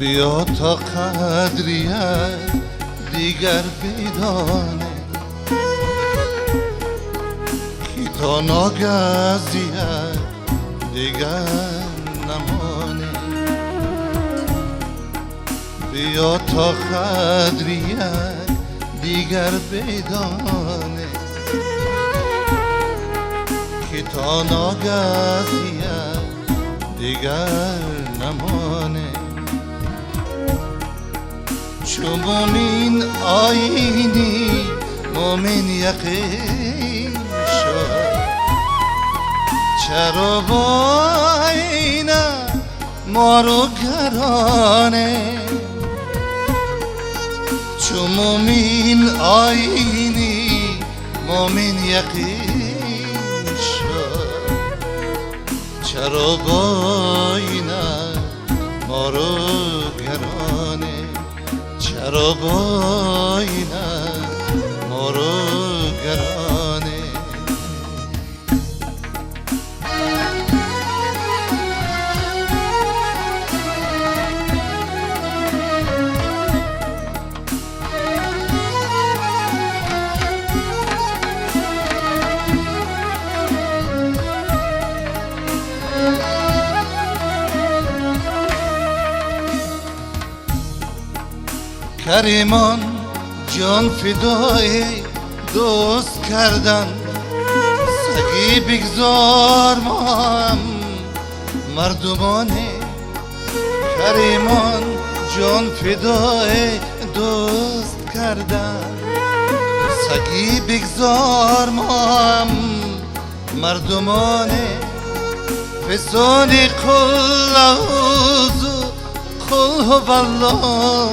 بیا تا قدریت دیگر بدانه که تا ناگزیت دیگر نمانه. بیا تا قدریت دیگر بدانه که تا ناگزیت دیگر نمانه. چو مومن آیینی مومن یقین شد، چرا با اینه ما رو گرانه. چو مومن آیینی مومن یقین شد، چرا با اینه ما رو گرانه. چرا با اینه ما رو گرانه. کریمان جان فدای دوست کردن، سگی بگذار ما هم مردمانه. کریمان جان فدای دوست کردن، سگی بگذار ما هم مردمانه. فسان قل اعوذ قل هو الله،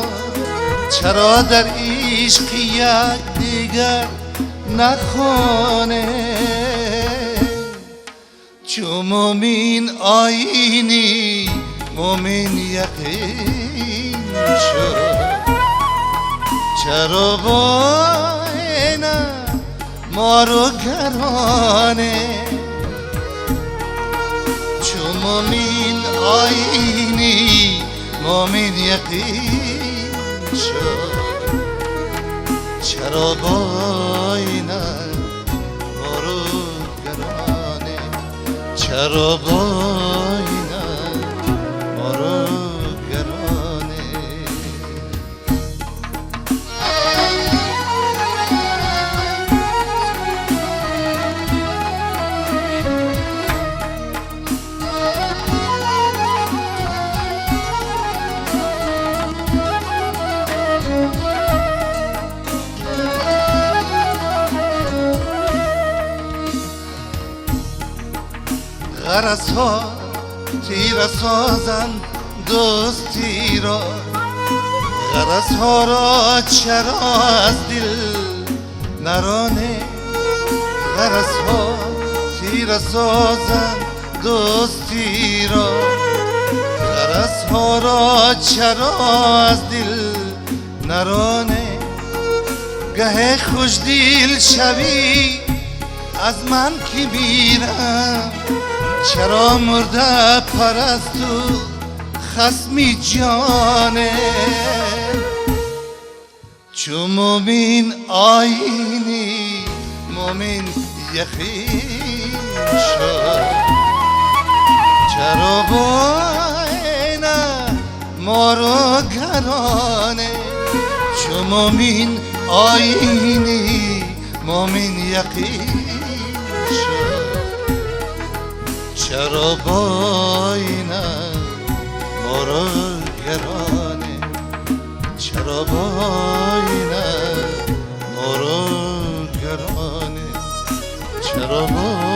چرا در عشق یک دیگر نخوانه. چو مومن آیینی مومن یقین شد، چرا با اینه ما رو گرانه. چو مومن آیینی مومن یقین شد، چرا با اینه ما رو گرانه. چرا با اینه ما رو گرانه. غرض ها تیر سازند دوستی را، غرض ها را چرا از دل نرانه. غرض ها تیر سازند دوستی را، غرض ها را چرا از دل نرانه. گه خوش دل شوی از من که میرم، چرا مرده پرست و خصمی جانه. چو مومن آیینی مومن یقین شد، چرا با اینه ما رو گرانه. چو مومن آیینی مومن یقین شد، چرا با اینه ما رو گرانه. چرا با اینه ما رو گرانه. چرا با